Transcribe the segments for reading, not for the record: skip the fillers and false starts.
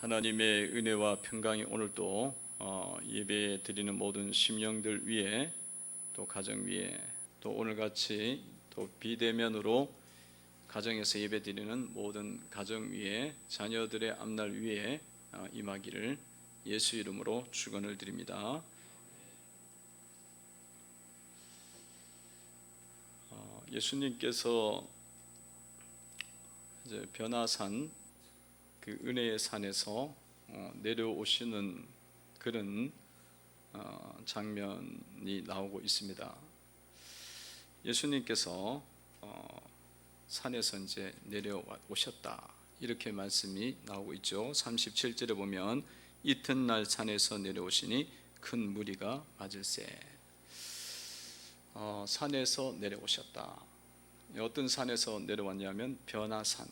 하나님의 은혜와 평강이 오늘도 예배 드리는 모든 심령들 위에, 또 가정 위에, 또 오늘같이 또 비대면으로 가정에서 예배 드리는 모든 가정 위에, 자녀들의 앞날 위에 임하기를 예수 이름으로 축원을 드립니다. 예수님께서 이제 변화산, 그 은혜의 산에서 내려오시는 그런 장면이 나오고 있습니다. 예수님께서 산에서 이제 내려오셨다, 이렇게 말씀이 나오고 있죠. 37절에 보면 이튿날 산에서 내려오시니 큰 무리가 맞을세. 산에서 내려오셨다. 어떤 산에서 내려왔냐면 변화산,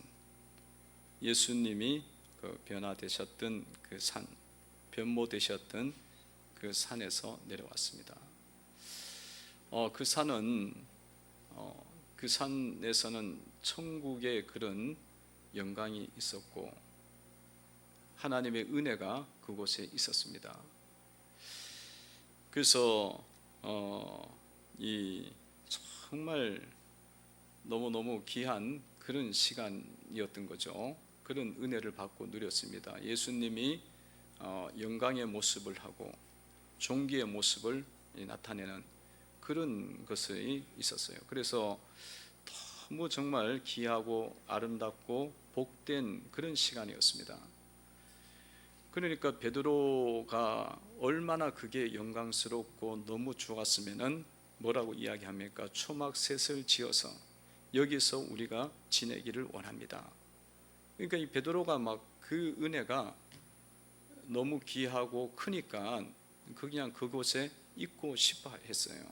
예수님이 변화되셨던 그 산, 변모되셨던 그 산에서 내려왔습니다. 그 산은 그 산에서는 천국의 그런 영광이 있었고 하나님의 은혜가 그곳에 있었습니다. 그래서 이 정말 너무너무 귀한 그런 시간이었던 거죠. 그런 은혜를 받고 누렸습니다. 예수님이 영광의 모습을 하고 존귀의 모습을 나타내는 그런 것이 있었어요. 그래서 너무 정말 귀하고 아름답고 복된 그런 시간이었습니다. 그러니까 베드로가 얼마나 그게 영광스럽고 너무 좋았으면은 뭐라고 이야기합니까? 초막셋을 지어서 여기서 우리가 지내기를 원합니다. 그러니까 이 베드로가 막 그 은혜가 너무 귀하고 크니까 그냥 그곳에 있고 싶어 했어요.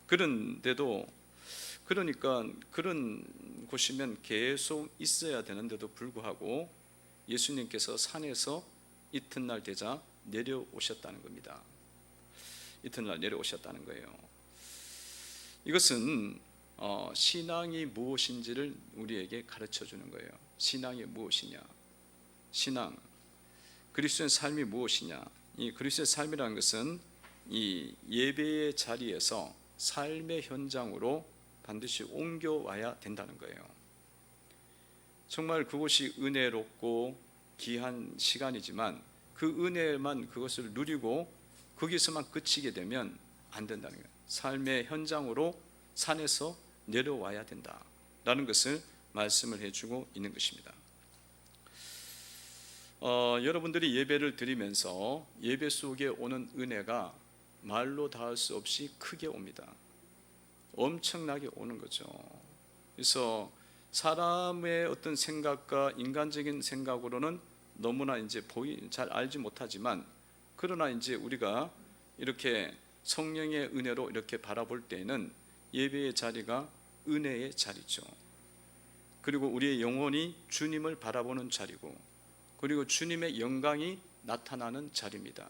그런데도, 그러니까 그런 곳이면 계속 있어야 되는데도 불구하고 예수님께서 산에서 이튿날 되자 내려오셨다는 겁니다. 이튿날 내려오셨다는 거예요. 이것은 신앙이 무엇인지를 우리에게 가르쳐 주는 거예요. 신앙이 무엇이냐? 신앙, 그리스도의 삶이 무엇이냐? 이 그리스도의 삶이라는 것은 이 예배의 자리에서 삶의 현장으로 반드시 옮겨와야 된다는 거예요. 정말 그곳이 은혜롭고 귀한 시간이지만 그 은혜만 그것을 누리고 거기서만 그치게 되면 안 된다는 거예요. 삶의 현장으로 산에서 내려와야 된다라는 것을 말씀을 해주고 있는 것입니다. 여러분들이 예배를 드리면서 예배 속에 오는 은혜가 말로 닿을 수 없이 크게 옵니다. 엄청나게 오는 거죠. 그래서 사람의 어떤 생각과 인간적인 생각으로는 너무나 이제 잘 알지 못하지만, 그러나 이제 우리가 이렇게 성령의 은혜로 이렇게 바라볼 때에는 예배의 자리가 은혜의 자리죠. 그리고 우리의 영혼이 주님을 바라보는 자리고, 그리고 주님의 영광이 나타나는 자리입니다.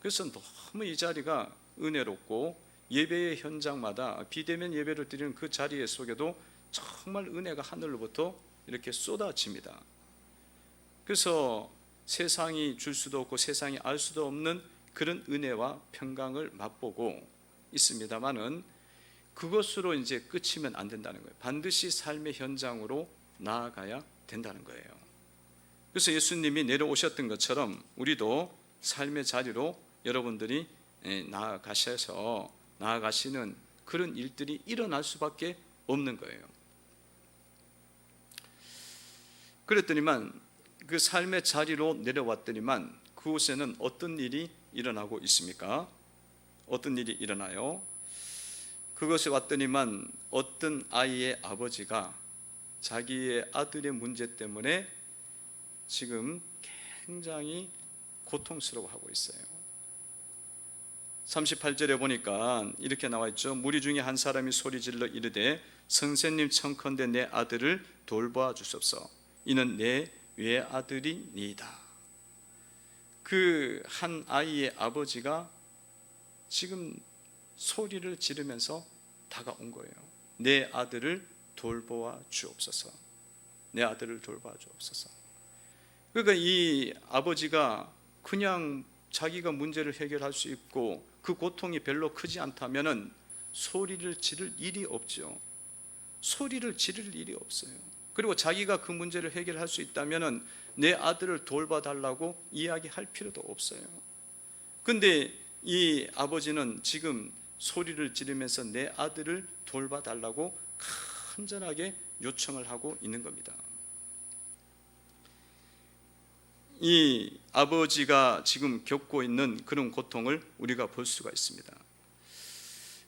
그래서 너무 이 자리가 은혜롭고 예배의 현장마다 비대면 예배를 드리는 그 자리 속에도 정말 은혜가 하늘로부터 이렇게 쏟아집니다. 그래서 세상이 줄 수도 없고 세상이 알 수도 없는 그런 은혜와 평강을 맛보고 있습니다만은 그것으로 이제 끝이면 안 된다는 거예요. 반드시 삶의 현장으로 나아가야 된다는 거예요. 그래서 예수님이 내려오셨던 것처럼 우리도 삶의 자리로 여러분들이 나아가시는 그런 일들이 일어날 수밖에 없는 거예요. 그랬더니만 그 삶의 자리로 내려왔더니만 그곳에는 어떤 일이 일어나고 있습니까? 어떤 일이 일어나요? 그것에 왔더니만 어떤 아이의 아버지가 자기의 아들의 문제 때문에 지금 굉장히 고통스러워하고 있어요. 38절에 보니까 이렇게 나와 있죠. 무리 중에 한 사람이 소리질러 이르되 선생님 청컨대 내 아들을 돌보아 주소서. 이는 내 외아들이니이다. 그 한 아이의 아버지가 지금 소리를 지르면서 다가온 거예요. 내 아들을 돌보아 주옵소서. 내 아들을 돌보아 주옵소서. 그러니까 이 아버지가 그냥 자기가 문제를 해결할 수 있고 그 고통이 별로 크지 않다면은 소리를 지를 일이 없죠. 소리를 지를 일이 없어요. 그리고 자기가 그 문제를 해결할 수 있다면은 내 아들을 돌봐달라고 이야기할 필요도 없어요. 근데 이 아버지는 지금 소리를 지르면서 내 아들을 돌봐달라고 간절하게 요청을 하고 있는 겁니다. 이 아버지가 지금 겪고 있는 그런 고통을 우리가 볼 수가 있습니다.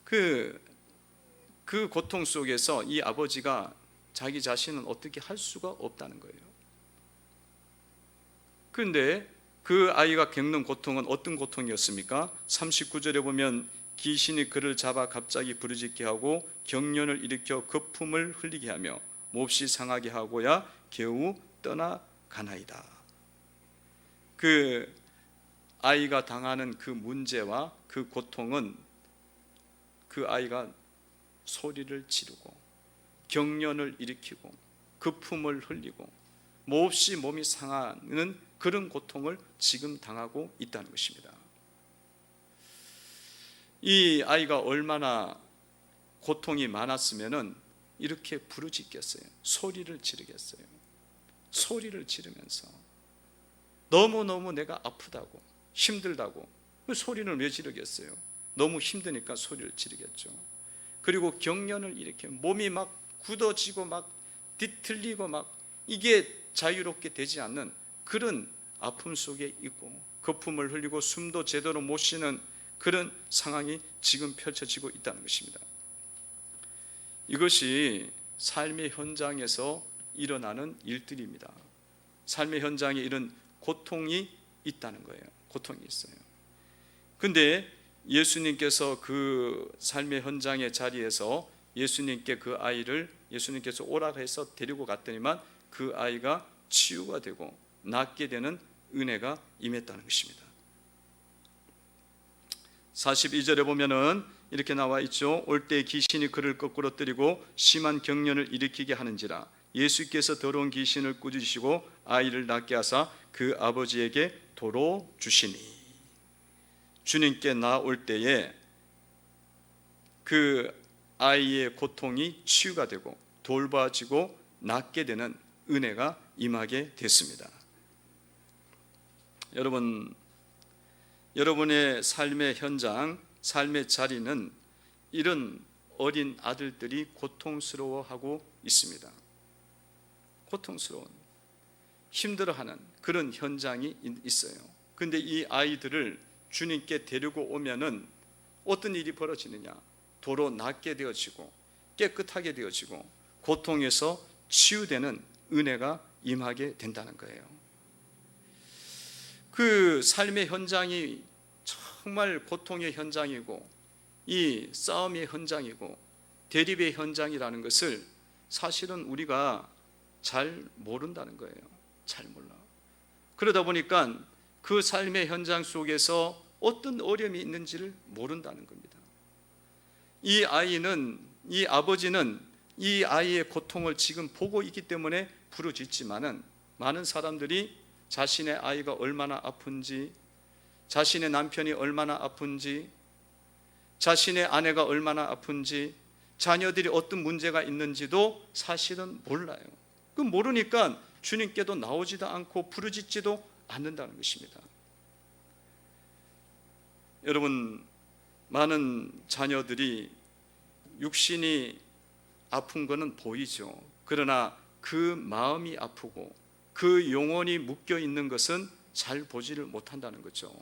그 고통 속에서 이 아버지가 자기 자신은 어떻게 할 수가 없다는 거예요. 그런데 그 아이가 겪는 고통은 어떤 고통이었습니까? 39절에 보면 귀신이 그를 잡아 갑자기 부르짖게 하고 경련을 일으켜 거품을 흘리게 하며 몹시 상하게 하고야 겨우 떠나가나이다. 그 아이가 당하는 그 문제와 그 고통은 그 아이가 소리를 지르고 경련을 일으키고 거품을 흘리고 몹시 몸이 상하는 그런 고통을 지금 당하고 있다는 것입니다. 이 아이가 얼마나 고통이 많았으면은 이렇게 부르짖겠어요. 소리를 지르겠어요. 소리를 지르면서 너무너무 내가 아프다고 힘들다고 그 소리를 왜 지르겠어요? 너무 힘드니까 소리를 지르겠죠. 그리고 경련을 일으켜 몸이 막 굳어지고 막 뒤틀리고 막 이게 자유롭게 되지 않는 그런 아픔 속에 있고 거품을 흘리고 숨도 제대로 못 쉬는 그런 상황이 지금 펼쳐지고 있다는 것입니다. 이것이 삶의 현장에서 일어나는 일들입니다. 삶의 현장에 이런 고통이 있다는 거예요. 고통이 있어요. 근데 예수님께서 그 삶의 현장의 자리에서 예수님께 그 아이를 예수님께서 오라 해서 데리고 갔더니만 그 아이가 치유가 되고 낫게 되는 은혜가 임했다는 것입니다. 42절에 보면은 이렇게 나와 있죠. 올 때 귀신이 그를 거꾸로 때리고 심한 경련을 일으키게 하는지라 예수께서 더러운 귀신을 꾸짖으시고 아이를 낫게 하사 그 아버지에게 도로 주시니 주님께 나올 때에 그 아이의 고통이 치유가 되고 돌봐지고 낫게 되는 은혜가 임하게 됐습니다. 여러분의 삶의 현장, 삶의 자리는 이런 어린 아들들이 고통스러워하고 있습니다. 고통스러운, 힘들어하는 그런 현장이 있어요. 그런데 이 아이들을 주님께 데리고 오면은 어떤 일이 벌어지느냐? 도로 낫게 되어지고 깨끗하게 되어지고 고통에서 치유되는 은혜가 임하게 된다는 거예요. 그 삶의 현장이 정말 고통의 현장이고 이 싸움의 현장이고 대립의 현장이라는 것을 사실은 우리가 잘 모른다는 거예요. 잘 몰라. 그러다 보니까 그 삶의 현장 속에서 어떤 어려움이 있는지를 모른다는 겁니다. 이 아이는, 이 아버지는 이 아이의 고통을 지금 보고 있기 때문에 부르짖지만은 많은 사람들이 자신의 아이가 얼마나 아픈지, 자신의 남편이 얼마나 아픈지, 자신의 아내가 얼마나 아픈지, 자녀들이 어떤 문제가 있는지도 사실은 몰라요. 그 모르니까 주님께도 나오지도 않고 부르짖지도 않는다는 것입니다. 여러분, 많은 자녀들이 육신이 아픈 것은 보이죠. 그러나 그 마음이 아프고 그 영혼이 묶여 있는 것은 잘 보지를 못한다는 거죠.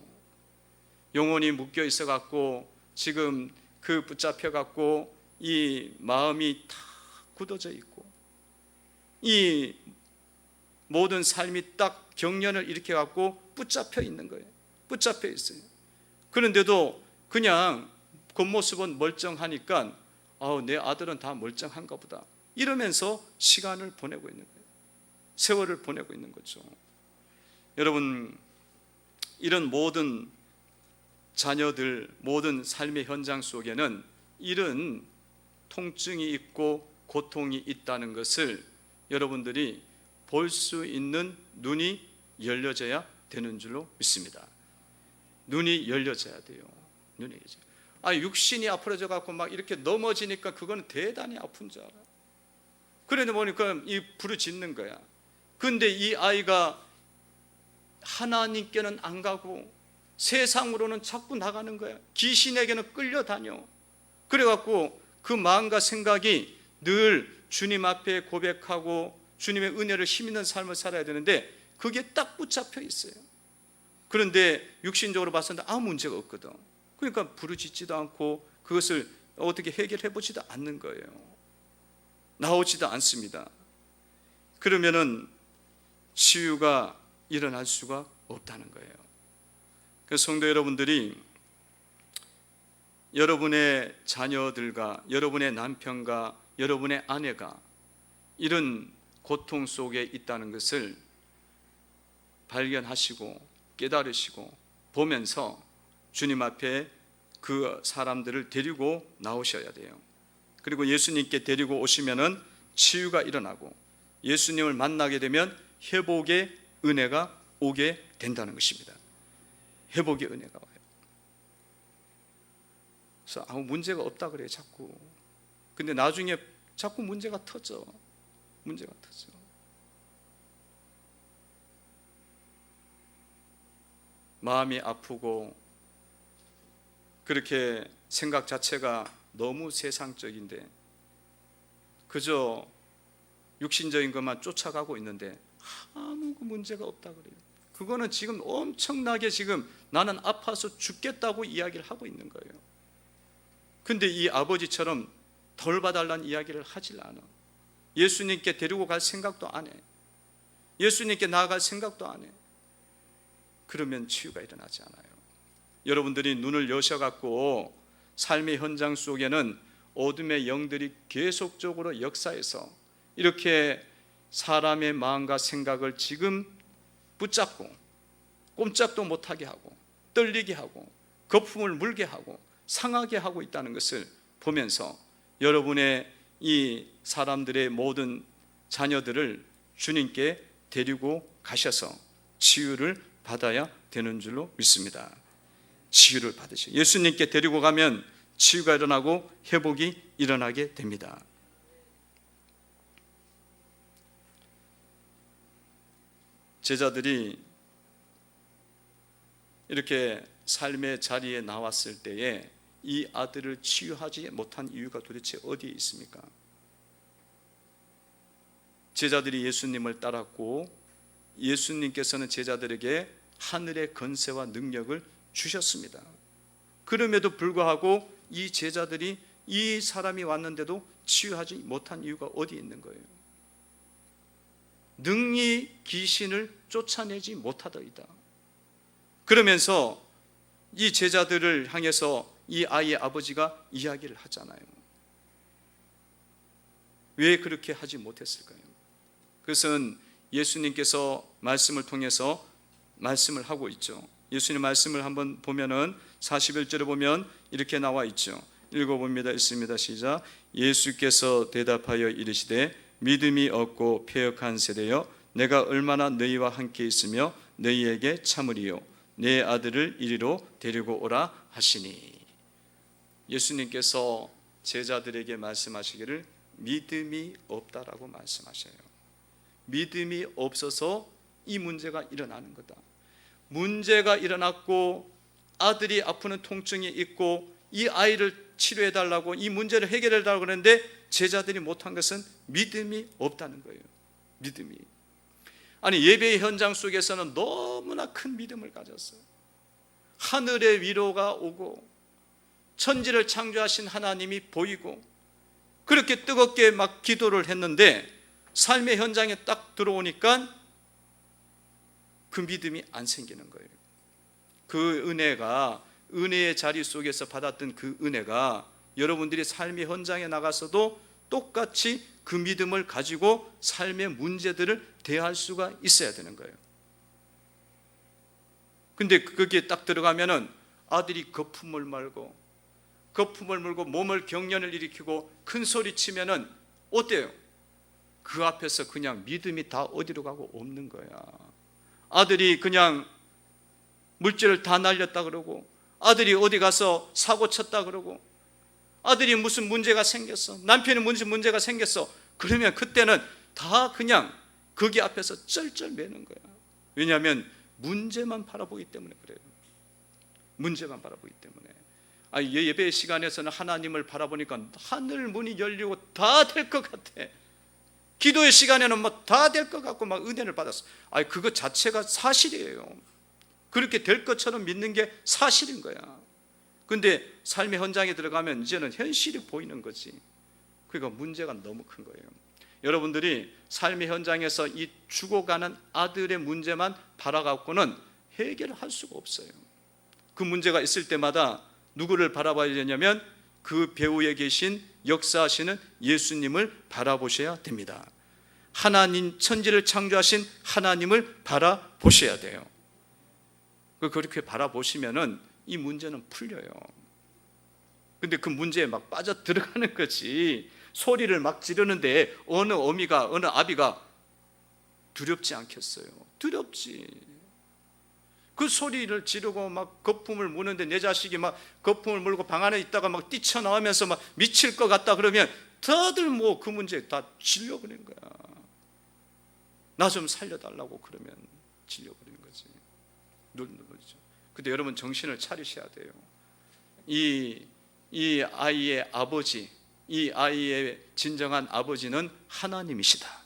영혼이 묶여 있어 갖고 지금 그 붙잡혀 갖고 이 마음이 다 굳어져 있고 이 모든 삶이 딱 경련을 일으켜 갖고 붙잡혀 있는 거예요. 붙잡혀 있어요. 그런데도 그냥 겉모습은 멀쩡하니까 내 아들은 다 멀쩡한가 보다 이러면서 시간을 보내고 있는 거예요. 세월을 보내고 있는 거죠. 여러분, 이런 모든 자녀들, 모든 삶의 현장 속에는 이런 통증이 있고 고통이 있다는 것을 여러분들이 볼 수 있는 눈이 열려져야 되는 줄로 믿습니다. 눈이 열려져야 돼요. 눈이 열려져야. 육신이 아프러져 갖고 막 이렇게 넘어지니까 그거는 대단히 아픈 줄 알아. 그러다 보니까 이 부르짖는 거야. 근데 이 아이가 하나님께는 안 가고 세상으로는 자꾸 나가는 거야. 귀신에게는 끌려다녀. 그래갖고 그 마음과 생각이 늘 주님 앞에 고백하고 주님의 은혜를 힘있는 삶을 살아야 되는데 그게 딱 붙잡혀 있어요. 그런데 육신적으로 봤을 때 아무 문제가 없거든. 그러니까 부르짖지도 않고 그것을 어떻게 해결해 보지도 않는 거예요. 나오지도 않습니다. 그러면은 치유가 일어날 수가 없다는 거예요. 그래서 성도 여러분들이 여러분의 자녀들과 여러분의 남편과 여러분의 아내가 이런 고통 속에 있다는 것을 발견하시고 깨달으시고 보면서 주님 앞에 그 사람들을 데리고 나오셔야 돼요. 그리고 예수님께 데리고 오시면은 치유가 일어나고 예수님을 만나게 되면 회복의 은혜가 오게 된다는 것입니다. 회복의 은혜가 와요. 그래서 아무 문제가 없다 그래요, 자꾸. 근데 나중에 자꾸 문제가 터져. 문제가 터져. 마음이 아프고 그렇게 생각 자체가 너무 세상적인데 그저 육신적인 것만 쫓아가고 있는데 아무 문제가 없다 그래요. 그거는 지금 엄청나게 지금 나는 아파서 죽겠다고 이야기를 하고 있는 거예요. 근데 이 아버지처럼 덜 봐달라는 이야기를 하질 않아. 예수님께 데리고 갈 생각도 안 해. 예수님께 나아갈 생각도 안 해. 그러면 치유가 일어나지 않아요. 여러분들이 눈을 여셔갖고 삶의 현장 속에는 어둠의 영들이 계속적으로 역사해서 이렇게 사람의 마음과 생각을 지금 붙잡고 꼼짝도 못하게 하고 떨리게 하고 거품을 물게 하고 상하게 하고 있다는 것을 보면서 여러분의 이 사람들의 모든 자녀들을 주님께 데리고 가셔서 치유를 받아야 되는 줄로 믿습니다. 치유를 받으셔. 예수님께 데리고 가면 치유가 일어나고 회복이 일어나게 됩니다. 제자들이 이렇게 삶의 자리에 나왔을 때에 이 아들을 치유하지 못한 이유가 도대체 어디에 있습니까? 제자들이 예수님을 따랐고 예수님께서는 제자들에게 하늘의 권세와 능력을 주셨습니다. 그럼에도 불구하고 이 제자들이 이 사람이 왔는데도 치유하지 못한 이유가 어디에 있는 거예요? 능히 귀신을 쫓아내지 못하더이다. 그러면서 이 제자들을 향해서 이 아이의 아버지가 이야기를 하잖아요. 왜 그렇게 하지 못했을까요? 그것은 예수님께서 말씀을 통해서 말씀을 하고 있죠. 예수님 말씀을 한번 보면은 41절에 보면 이렇게 나와 있죠. 읽어봅니다. 있습니다. 시작. 예수께서 대답하여 이르시되 믿음이 없고 패역한 세대여 내가 얼마나 너희와 함께 있으며 너희에게 참으리요 내 아들을 이리로 데리고 오라 하시니. 예수님께서 제자들에게 말씀하시기를 믿음이 없다라고 말씀하셔요. 믿음이 없어서 이 문제가 일어나는 거다. 문제가 일어났고 아들이 아프는 통증이 있고 이 아이를 치료해달라고 이 문제를 해결해달라고 그러는데 제자들이 못한 것은 믿음이 없다는 거예요. 믿음이. 아니 예배의 현장 속에서는 너무나 큰 믿음을 가졌어요. 하늘의 위로가 오고 천지를 창조하신 하나님이 보이고 그렇게 뜨겁게 막 기도를 했는데 삶의 현장에 딱 들어오니까 그 믿음이 안 생기는 거예요. 그 은혜가 은혜의 자리 속에서 받았던 그 은혜가 여러분들이 삶의 현장에 나가서도 똑같이 그 믿음을 가지고 삶의 문제들을 대할 수가 있어야 되는 거예요. 근데 거기에 딱 들어가면은 아들이 거품을 물고 몸을 경련을 일으키고 큰 소리 치면은 어때요? 그 앞에서 그냥 믿음이 다 어디로 가고 없는 거야. 아들이 그냥 물질을 다 날렸다 그러고, 아들이 어디 가서 사고 쳤다 그러고, 아들이 무슨 문제가 생겼어, 남편이 무슨 문제가 생겼어, 그러면 그때는 다 그냥 거기 앞에서 쩔쩔 매는 거야. 왜냐하면 문제만 바라보기 때문에 그래요. 문제만 바라보기 때문에. 예배 시간에서는 하나님을 바라보니까 하늘 문이 열리고 다 될 것 같아. 기도의 시간에는 뭐 다 될 것 같고 막 은혜를 받았어. 그거 자체가 사실이에요. 그렇게 될 것처럼 믿는 게 사실인 거야. 근데 삶의 현장에 들어가면 이제는 현실이 보이는 거지. 그러니까 문제가 너무 큰 거예요. 여러분들이 삶의 현장에서 이 죽어가는 아들의 문제만 바라갖고는 해결할 수가 없어요. 그 문제가 있을 때마다 누구를 바라봐야 되냐면 그 배후에 계신 역사하시는 예수님을 바라보셔야 됩니다. 하나님, 천지를 창조하신 하나님을 바라보셔야 돼요. 그렇게 바라보시면은 이 문제는 풀려요. 근데 그 문제에 막 빠져 들어가는 거지. 소리를 막 지르는데 어느 어미가, 어느 아비가 두렵지 않겠어요? 두렵지. 그 소리를 지르고 막 거품을 무는데 내 자식이 막 거품을 물고 방 안에 있다가 막 뛰쳐나오면서 막 미칠 것 같다 그러면 다들 뭐 그 문제 다 질려버리는 거야. 나 좀 살려달라고 그러면 질려버리는 거지. 놀죠. 근데 여러분 정신을 차리셔야 돼요. 이 아이의 아버지, 이 아이의 진정한 아버지는 하나님이시다.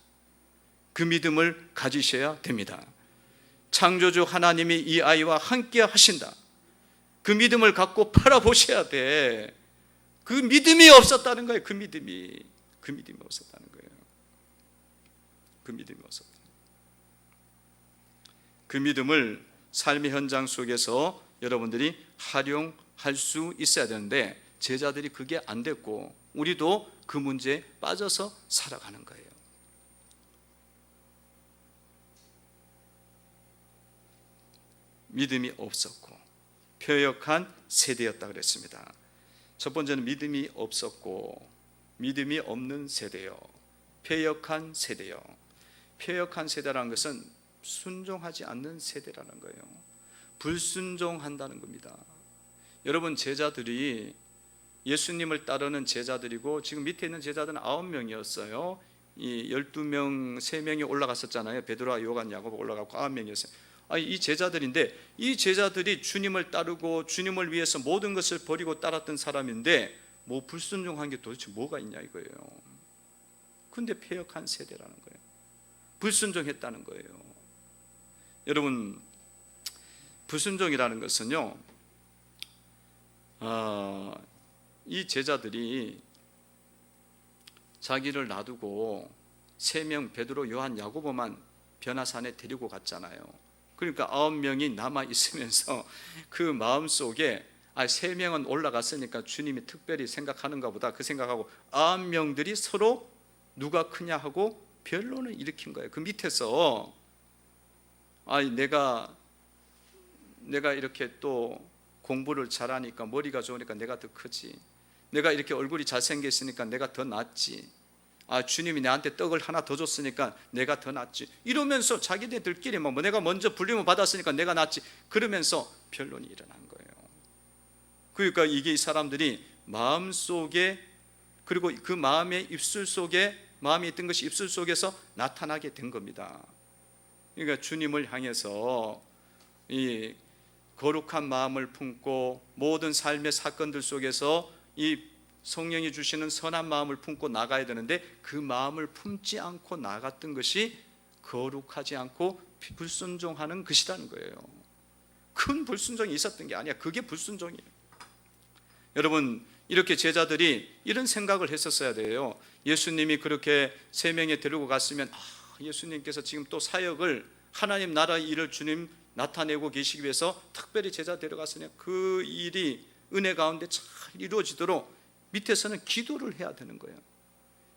그 믿음을 가지셔야 됩니다. 창조주 하나님이 이 아이와 함께 하신다. 그 믿음을 갖고 바라보셔야 돼. 그 믿음이 없었다는 거예요. 그 믿음이 없었다는 거예요. 그 믿음이 없었다. 그 믿음을 삶의 현장 속에서 여러분들이 활용할 수 있어야 되는데 제자들이 그게 안 됐고 우리도 그 문제에 빠져서 살아가는 거예요. 믿음이 없었고 패역한 세대였다 그랬습니다. 첫 번째는 믿음이 없었고 믿음이 없는 세대요. 패역한 세대요. 패역한 세대라는 것은 순종하지 않는 세대라는 거예요. 불순종한다는 겁니다. 여러분 제자들이 예수님을 따르는 제자들이고 지금 밑에 있는 제자들은 9명이었어요. 이 12명, 3명이 올라갔었잖아요. 베드로와 요한, 야고보 올라가고 9명이었어요. 이 제자들인데 이 제자들이 주님을 따르고 주님을 위해서 모든 것을 버리고 따랐던 사람인데 뭐 불순종한 게 도대체 뭐가 있냐 이거예요. 근데 패역한 세대라는 거예요. 불순종했다는 거예요. 여러분 불순종이라는 것은요 이 제자들이 자기를 놔두고 3명 베드로, 요한, 야고보만 변화산에 데리고 갔잖아요. 그러니까 9명이 남아 있으면서 그 마음속에 3명은 올라갔으니까 주님이 특별히 생각하는가 보다 그 생각하고 9명들이 서로 누가 크냐 하고 변론을 일으킨 거예요. 그 밑에서 내가 이렇게 또 공부를 잘하니까 머리가 좋으니까 내가 더 크지, 내가 이렇게 얼굴이 잘생겼으니까 내가 더 낫지, 주님이 나한테 떡을 하나 더 줬으니까 내가 더 낫지, 이러면서 자기네들끼리 뭐 내가 먼저 불림을 받았으니까 내가 낫지, 그러면서 변론이 일어난 거예요. 그러니까 이게 이 사람들이 마음속에, 그리고 그 마음의 입술 속에, 마음이 있던 것이 입술 속에서 나타나게 된 겁니다. 그러니까 주님을 향해서 이 거룩한 마음을 품고 모든 삶의 사건들 속에서 이 성령이 주시는 선한 마음을 품고 나가야 되는데 그 마음을 품지 않고 나갔던 것이 거룩하지 않고 불순종하는 것이라는 거예요. 큰 불순종이 있었던 게 아니야. 그게 불순종이에요. 여러분 이렇게 제자들이 이런 생각을 했었어야 돼요. 예수님이 그렇게 3명에 데리고 갔으면 예수님께서 지금 또 사역을, 하나님 나라의 일을 주님 나타내고 계시기 위해서 특별히 제자 데려갔으니 그 일이 은혜 가운데 잘 이루어지도록 밑에서는 기도를 해야 되는 거예요.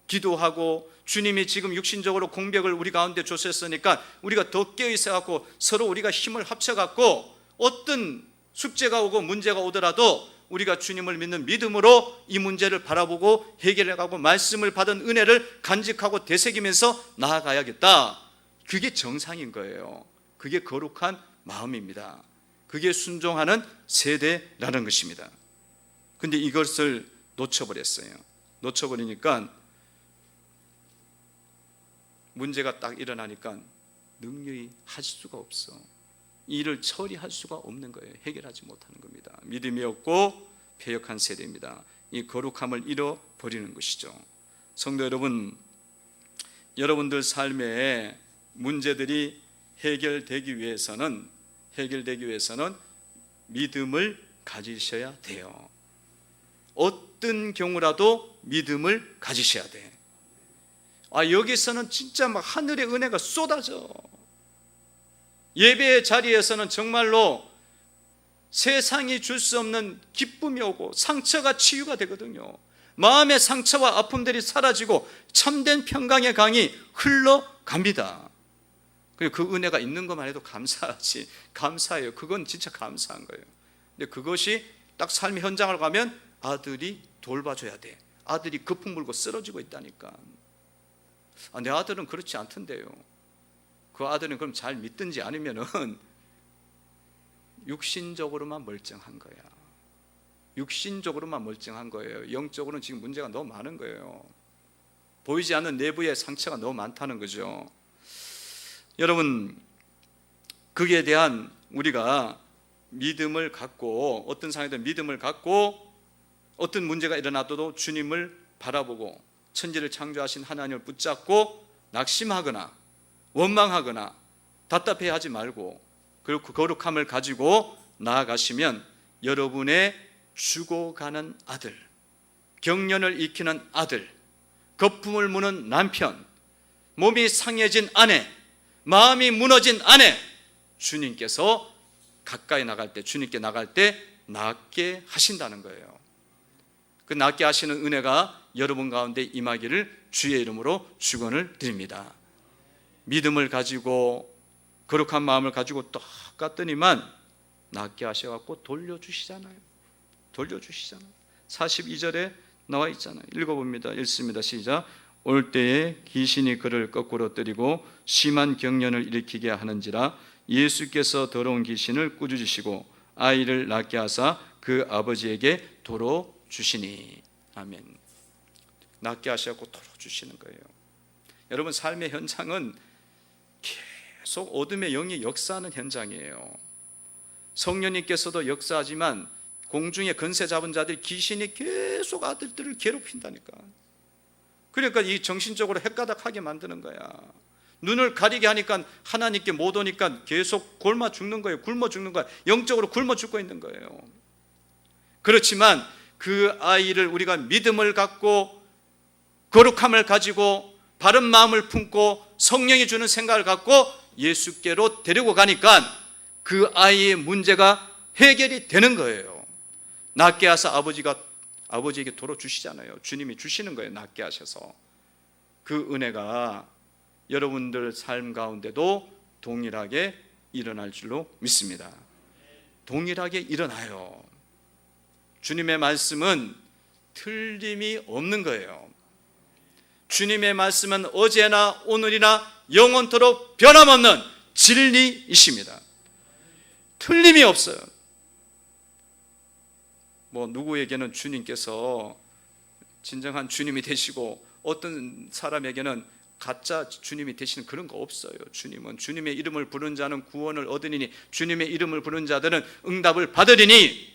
기도하고 주님이 지금 육신적으로 공백을 우리 가운데 주셨으니까 우리가 더 깨어있어 갖고 서로 우리가 힘을 합쳐 갖고 어떤 숙제가 오고 문제가 오더라도 우리가 주님을 믿는 믿음으로 이 문제를 바라보고 해결해가고 말씀을 받은 은혜를 간직하고 되새기면서 나아가야겠다. 그게 정상인 거예요. 그게 거룩한 마음입니다. 그게 순종하는 세대라는 것입니다. 근데 이것을 놓쳐버렸어요. 놓쳐버리니까 문제가 딱 일어나니까 능력이 하실 수가 없어. 일을 처리할 수가 없는 거예요. 해결하지 못하는 겁니다. 믿음이 없고 패역한 세대입니다. 이 거룩함을 잃어버리는 것이죠. 성도 여러분, 여러분들 삶에 문제들이 해결되기 위해서는 믿음을 가지셔야 돼요. 어떤 경우라도 믿음을 가지셔야 돼. 여기서는 진짜 막 하늘의 은혜가 쏟아져. 예배의 자리에서는 정말로 세상이 줄 수 없는 기쁨이 오고 상처가 치유가 되거든요. 마음의 상처와 아픔들이 사라지고 참된 평강의 강이 흘러갑니다. 그리고 그 은혜가 있는 것만 해도 감사해요. 그건 진짜 감사한 거예요. 근데 그것이 딱 삶의 현장을 가면 아들이 돌봐줘야 돼. 아들이 거품 물고 쓰러지고 있다니까. 내 아들은 그렇지 않던데요. 그 아들은 그럼 잘 믿든지 아니면은 육신적으로만 멀쩡한 거야. 육신적으로만 멀쩡한 거예요. 영적으로는 지금 문제가 너무 많은 거예요. 보이지 않는 내부의 상처가 너무 많다는 거죠. 여러분, 거기에 대한 우리가 믿음을 갖고, 어떤 상황에도 믿음을 갖고 어떤 문제가 일어나도 주님을 바라보고 천지를 창조하신 하나님을 붙잡고 낙심하거나 원망하거나 답답해하지 말고, 그리고 그 거룩함을 가지고 나아가시면 여러분의 죽어가는 아들, 경련을 익히는 아들, 거품을 무는 남편, 몸이 상해진 아내, 마음이 무너진 아내, 주님께서 가까이 나갈 때, 주님께 나갈 때 낫게 하신다는 거예요. 그 낫게 하시는 은혜가 여러분 가운데 임하기를 주의 이름으로 축원을 드립니다. 믿음을 가지고 거룩한 마음을 가지고 똑같더니만 낫게 하셔갖고 돌려주시잖아요. 42절에 나와 있잖아요. 읽어봅니다. 읽습니다. 시작. 올 때에 귀신이 그를 거꾸로 때리고 심한 경련을 일으키게 하는지라 예수께서 더러운 귀신을 꾸짖으시고 아이를 낫게 하사 그 아버지에게 도로 주시니. 아멘. 낫게 하셔서 도로 주시는 거예요. 여러분, 삶의 현장은 계속 어둠의 영이 역사하는 현장이에요. 성령님께서도 역사하지만 공중에 건세 잡은 자들이 귀신이 계속 아들들을 괴롭힌다니까. 그러니까 이 정신적으로 헷가닥하게 만드는 거야. 눈을 가리게 하니까 하나님께 못 오니까 계속 굶어 죽는 거예요. 영적으로 굶어 죽고 있는 거예요. 그렇지만 그 아이를 우리가 믿음을 갖고 거룩함을 가지고 바른 마음을 품고 성령이 주는 생각을 갖고 예수께로 데리고 가니까 그 아이의 문제가 해결이 되는 거예요. 낫게 하사 아버지에게 도로 주시잖아요. 주님이 주시는 거예요. 낫게 하셔서. 그 은혜가 여러분들 삶 가운데도 동일하게 일어날 줄로 믿습니다. 동일하게 일어나요. 주님의 말씀은 틀림이 없는 거예요. 주님의 말씀은 어제나 오늘이나 영원토록 변함없는 진리이십니다. 틀림이 없어요. 누구에게는 주님께서 진정한 주님이 되시고 어떤 사람에게는 가짜 주님이 되시는 그런 거 없어요. 주님은 주님의 이름을 부르는 자는 구원을 얻으리니 주님의 이름을 부르는 자들은 응답을 받으리니,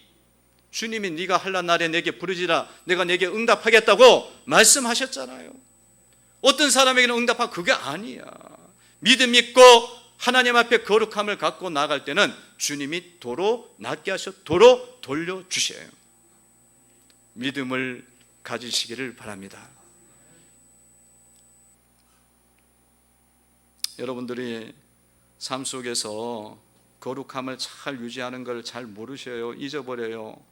주님이 네가 할란 날에 내게 부르지라 내가 내게 응답하겠다고 말씀하셨잖아요. 어떤 사람에게는 응답하고 그게 아니야. 믿음 있고 하나님 앞에 거룩함을 갖고 나갈 때는 주님이 도로 낫게 하셔 도로 돌려주셔요. 믿음을 가지시기를 바랍니다. 여러분들이 삶 속에서 거룩함을 잘 유지하는 걸 잘 모르셔요. 잊어버려요.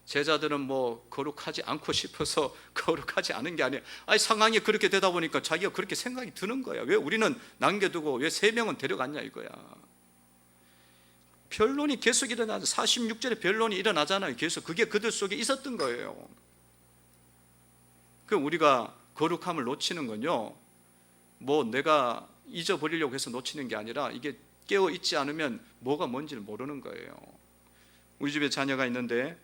제자들은 거룩하지 않고 싶어서 거룩하지 않은 게 아니에요. 상황이 그렇게 되다 보니까 자기가 그렇게 생각이 드는 거야. 왜 우리는 남겨두고 왜 3명은 데려갔냐 이거야. 변론이 계속 일어나죠. 46절에 변론이 일어나잖아요. 계속 그게 그들 속에 있었던 거예요. 그럼 우리가 거룩함을 놓치는 건요, 내가 잊어버리려고 해서 놓치는 게 아니라 이게 깨어 있지 않으면 뭐가 뭔지를 모르는 거예요. 우리 집에 자녀가 있는데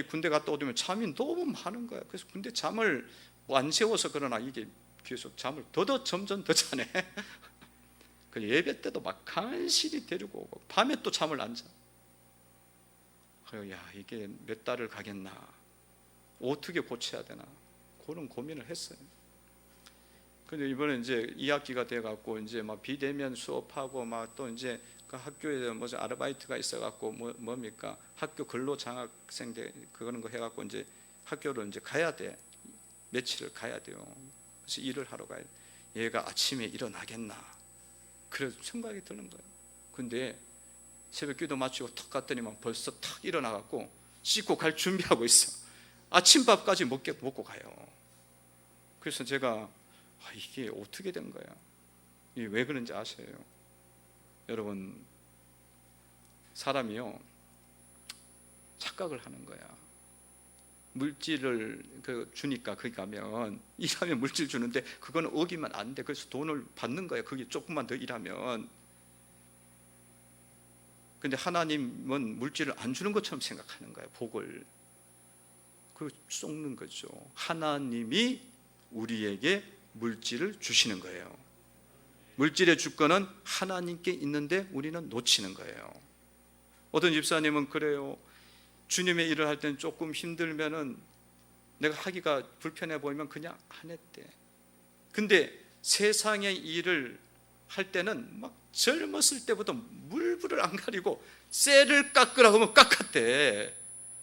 군대 갔다 오면 잠이 너무 많은 거야. 그래서 군대 잠을 안 재워서 그러나 이게 계속 잠을 점점 더 자네. 그 예배 때도 막 간신히 데리고 오고 밤에 또 잠을 안 자. 야, 이게 몇 달을 가겠나, 어떻게 고쳐야 되나, 그런 고민을 했어요. 근데 이번에 이제 2학기가 돼 갖고 이제 막 비대면 수업하고 막 또 이제 그 학교에 무슨 아르바이트가 있어 갖고 뭡니까 학교 근로 장학생들 그런 거 해 갖고 이제 학교를 이제 가야 돼. 며칠을 가야 돼요. 그래서 일을 하러 가야 돼. 얘가 아침에 일어나겠나, 그래서 생각이 드는 거예요. 근데 새벽 기도 마치고 탁 갔더니 막 벌써 탁 일어나 갖고 씻고 갈 준비하고 있어. 아침밥까지 먹고 가요. 그래서 제가 이게 어떻게 된 거야? 이게 왜 그런지 아세요? 여러분, 사람이요 착각을 하는 거야. 물질을 주니까 거기 가면 일하면 물질 주는데 그거는 어기면 안 돼. 그래서 돈을 받는 거야. 그게 조금만 더 일하면. 근데 하나님은 물질을 안 주는 것처럼 생각하는 거야. 복을. 그걸 쏟는 거죠. 하나님이 우리에게 물질을 주시는 거예요. 물질의 주권은 하나님께 있는데 우리는 놓치는 거예요. 어떤 집사님은 그래요. 주님의 일을 할 때는 조금 힘들면은 내가 하기가 불편해 보이면 그냥 안 했대. 근데 세상의 일을 할 때는 막 젊었을 때부터 물불을 안 가리고 쇠를 깎으라고 하면 깎았대.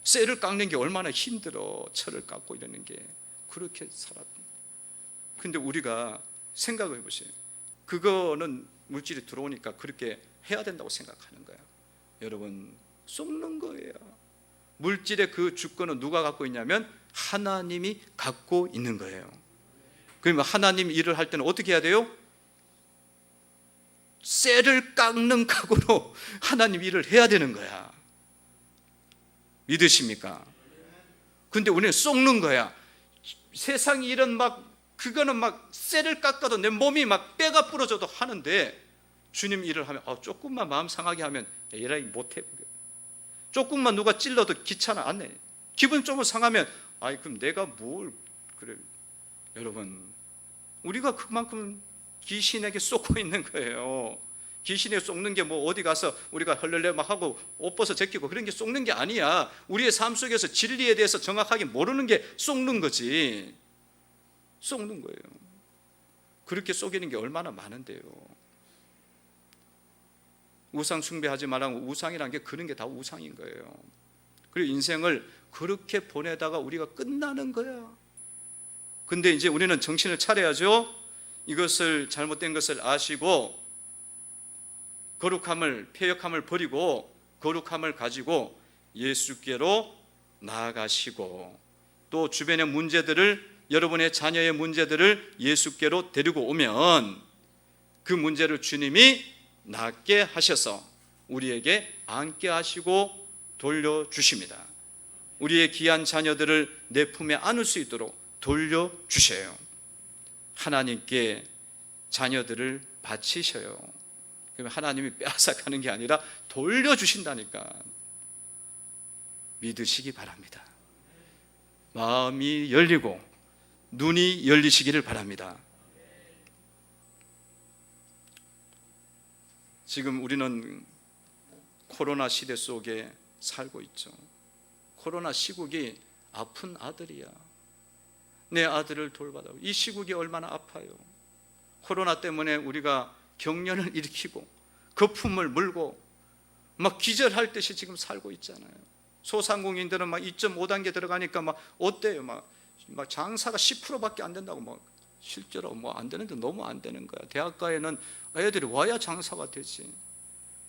쇠를 깎는 게 얼마나 힘들어. 철을 깎고 이러는 게. 그렇게 살았대. 근데 우리가 생각을 해보세요. 그거는 물질이 들어오니까 그렇게 해야 된다고 생각하는 거야. 여러분, 쏟는 거예요. 물질의 그 주권은 누가 갖고 있냐면 하나님이 갖고 있는 거예요. 그러면 하나님 일을 할 때는 어떻게 해야 돼요? 쇠를 깎는 각오로 하나님 일을 해야 되는 거야. 믿으십니까? 근데 우리는 쏟는 거야. 세상 일은 막 그거는 막 쇠를 깎아도 내 몸이 막 뼈가 부러져도 하는데 주님 일을 하면 조금만 마음 상하게 하면 에라이 못해. 조금만 누가 찔러도 귀찮아 안 해. 기분 좀 상하면 그럼 내가 뭘 그래. 여러분, 우리가 그만큼 귀신에게 쏟고 있는 거예요. 귀신에게 쏟는 게 뭐 어디 가서 우리가 헐렐레 막 하고 옷 벗어 제끼고 그런 게 쏟는 게 아니야. 우리의 삶 속에서 진리에 대해서 정확하게 모르는 게 쏟는 거지. 쏟는 거예요. 그렇게 쏘기는 게 얼마나 많은데요. 우상 숭배하지 말라고. 우상이라는 게 그런 게 다 우상인 거예요. 그리고 인생을 그렇게 보내다가 우리가 끝나는 거야. 근데 이제 우리는 정신을 차려야죠. 이것을 잘못된 것을 아시고 거룩함을, 패역함을 버리고 거룩함을 가지고 예수께로 나아가시고 또 주변의 문제들을, 여러분의 자녀의 문제들을 예수께로 데리고 오면 그 문제를 주님이 낫게 하셔서 우리에게 안게 하시고 돌려주십니다. 우리의 귀한 자녀들을 내 품에 안을 수 있도록 돌려주셔요. 하나님께 자녀들을 바치셔요. 그러면 하나님이 빼앗아가는 게 아니라 돌려주신다니까. 믿으시기 바랍니다. 마음이 열리고 눈이 열리시기를 바랍니다. 지금 우리는 코로나 시대 속에 살고 있죠. 코로나 시국이 아픈 아들이야. 내 아들을 돌봐다. 이 시국이 얼마나 아파요. 코로나 때문에 우리가 경련을 일으키고 거품을 물고 막 기절할 듯이 지금 살고 있잖아요. 소상공인들은 막 2.5단계 들어가니까 막 어때요? 막 장사가 10%밖에 안 된다고. 막 실제로 뭐 안 되는데 너무 안 되는 거야. 대학가에는 애들이 와야 장사가 되지.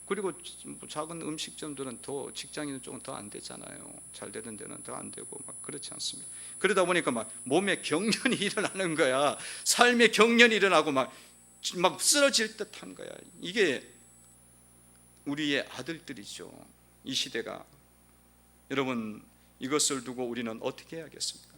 그리고 작은 음식점들은 더, 직장인은 조금 더 안 되잖아요. 잘 되는 데는 더 안 되고 막 그렇지 않습니까? 그러다 보니까 막 몸에 경련이 일어나는 거야. 삶의 경련이 일어나고 막 쓰러질 듯한 거야. 이게 우리의 아들들이죠. 이 시대가. 여러분, 이것을 두고 우리는 어떻게 해야겠습니까?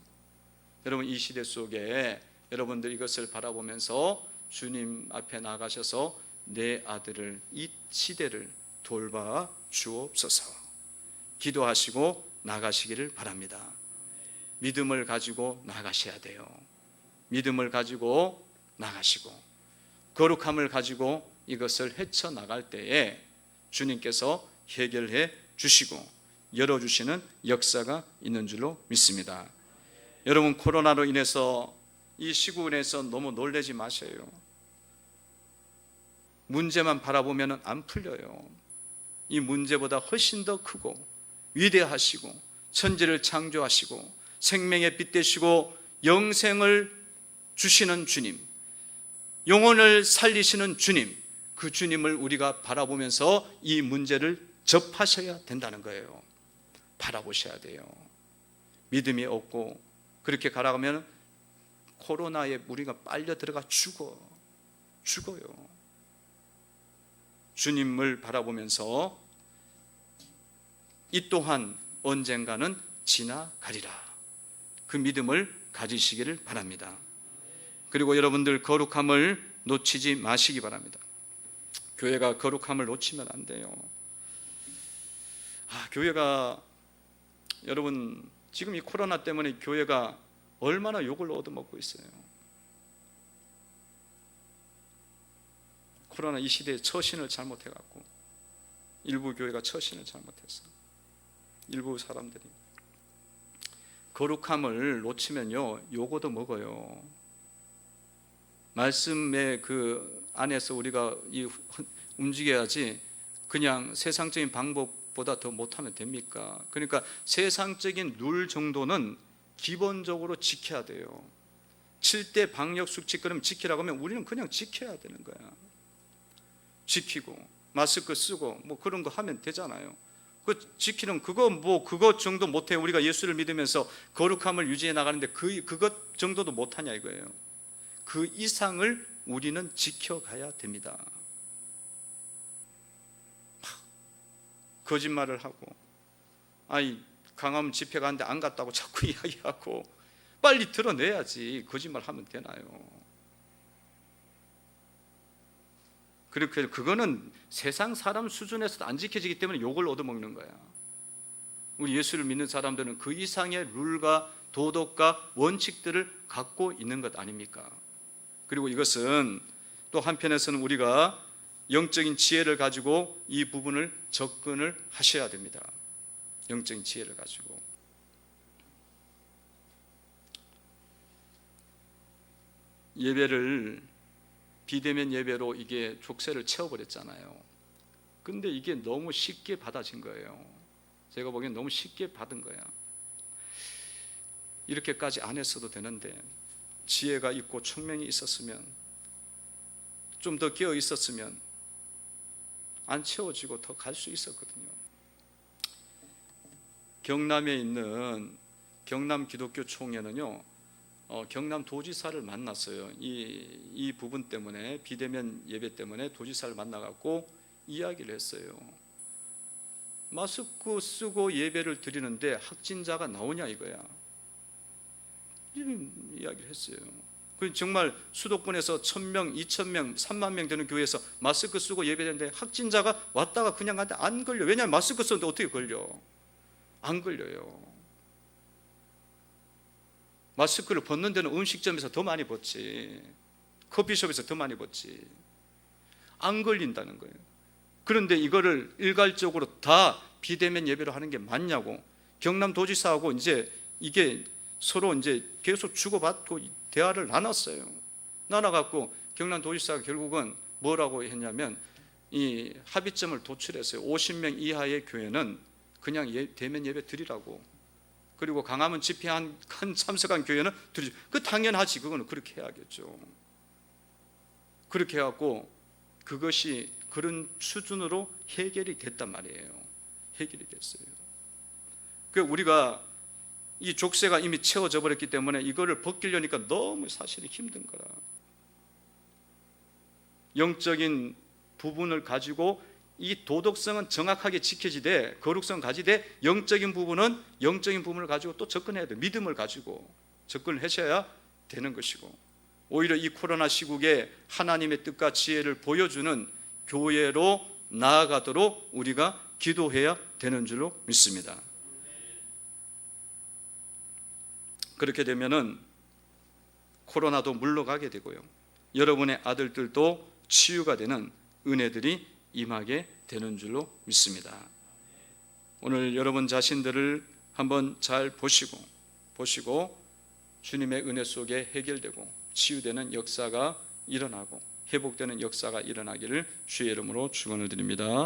여러분, 이 시대 속에 여러분들 이것을 바라보면서 주님 앞에 나가셔서 내 아들을 이 시대를 돌봐 주옵소서. 기도하시고 나가시기를 바랍니다. 믿음을 가지고 나가셔야 돼요. 믿음을 가지고 나가시고 거룩함을 가지고 이것을 헤쳐나갈 때에 주님께서 해결해 주시고 열어주시는 역사가 있는 줄로 믿습니다. 여러분, 코로나로 인해서 이 시국에서 너무 놀라지 마세요. 문제만 바라보면 안 풀려요. 이 문제보다 훨씬 더 크고 위대하시고 천지를 창조하시고 생명의 빛 되시고 영생을 주시는 주님, 영혼을 살리시는 주님, 그 주님을 우리가 바라보면서 이 문제를 접하셔야 된다는 거예요. 바라보셔야 돼요. 믿음이 없고 그렇게 가라가면 코로나에 우리가 빨려 들어가 죽어요. 주님을 바라보면서 이 또한 언젠가는 지나가리라, 그 믿음을 가지시기를 바랍니다. 그리고 여러분들 거룩함을 놓치지 마시기 바랍니다. 교회가 거룩함을 놓치면 안 돼요. 교회가, 여러분, 지금 이 코로나 때문에 교회가 얼마나 욕을 얻어먹고 있어요. 코로나 이 시대에 처신을 잘못해갖고 일부 교회가 처신을 잘못했어. 일부 사람들이 거룩함을 놓치면요 욕 얻어먹어요. 말씀의 그 안에서 우리가 움직여야지 그냥 세상적인 방법보다 더 못하면 됩니까? 그러니까 세상적인 룰 정도는 기본적으로 지켜야 돼요. 7대 방역 수칙 그러면 지키라고 하면 우리는 그냥 지켜야 되는 거야. 지키고 마스크 쓰고 뭐 그런 거 하면 되잖아요. 그 지키는 그거 정도 못해. 우리가 예수를 믿으면서 거룩함을 유지해 나가는데 그것 정도도 못하냐 이거예요. 그 이상을 우리는 지켜가야 됩니다. 거짓말을 하고 강화문 집회 가는데 안 갔다고 자꾸 이야기하고 빨리 드러내야지. 거짓말 하면 되나요? 그렇게 그거는 세상 사람 수준에서도 안 지켜지기 때문에 욕을 얻어먹는 거야. 우리 예수를 믿는 사람들은 그 이상의 룰과 도덕과 원칙들을 갖고 있는 것 아닙니까? 그리고 이것은 또 한편에서는 우리가 영적인 지혜를 가지고 이 부분을 접근을 하셔야 됩니다. 영적인 지혜를 가지고. 예배를 비대면 예배로 이게 족쇄를 채워버렸잖아요. 근데 이게 너무 쉽게 받아진 거예요. 제가 보기엔 너무 쉽게 받은 거야. 이렇게까지 안 했어도 되는데 지혜가 있고 총명이 있었으면, 좀 더 깨어 있었으면 안 채워지고 더 갈 수 있었거든요. 경남에 있는 경남 기독교 총회는요, 경남 도지사를 만났어요. 이 부분 때문에, 비대면 예배 때문에 도지사를 만나갖고 이야기를 했어요. 마스크 쓰고 예배를 드리는데 확진자가 나오냐 이거야. 이런 이야기를 했어요. 정말 수도권에서 1000명, 2000명, 3만 명 되는 교회에서 마스크 쓰고 예배했는데 확진자가 왔다가 그냥 갔는데 안 걸려. 왜냐하면 마스크 썼는데 어떻게 걸려? 안 걸려요. 마스크를 벗는 데는 음식점에서 더 많이 벗지, 커피숍에서 더 많이 벗지. 안 걸린다는 거예요. 그런데 이거를 일괄적으로 다 비대면 예배로 하는 게 맞냐고. 경남도지사하고 이제 이게 서로 이제 계속 주고받고 대화를 나눴어요. 나눠갖고 경남도지사가 결국은 뭐라고 했냐면 이 합의점을 도출했어요. 50명 이하의 교회는 그냥 대면 예배 드리라고. 그리고 강화문 집회 한 참석한 교회는 드리죠. 그 당연하지. 그거는 그렇게 해야겠죠. 그렇게 해갖고 그것이 그런 수준으로 해결이 됐단 말이에요. 해결이 됐어요. 그 우리가 이 족쇄가 이미 채워져 버렸기 때문에 이거를 벗기려니까 너무 사실이 힘든 거라. 영적인 부분을 가지고 이 도덕성은 정확하게 지켜지되, 거룩성은 가지되, 영적인 부분을 가지고 또 접근해야 돼요. 믿음을 가지고 접근을 하셔야 되는 것이고, 오히려 이 코로나 시국에 하나님의 뜻과 지혜를 보여주는 교회로 나아가도록 우리가 기도해야 되는 줄로 믿습니다. 그렇게 되면은 코로나도 물러가게 되고요, 여러분의 아들들도 치유가 되는 은혜들이 임하게 되는 줄로 믿습니다. 오늘 여러분 자신들을 한번 잘 보시고 주님의 은혜 속에 해결되고 치유되는 역사가 일어나고 회복되는 역사가 일어나기를 주의 이름으로 축원을 드립니다.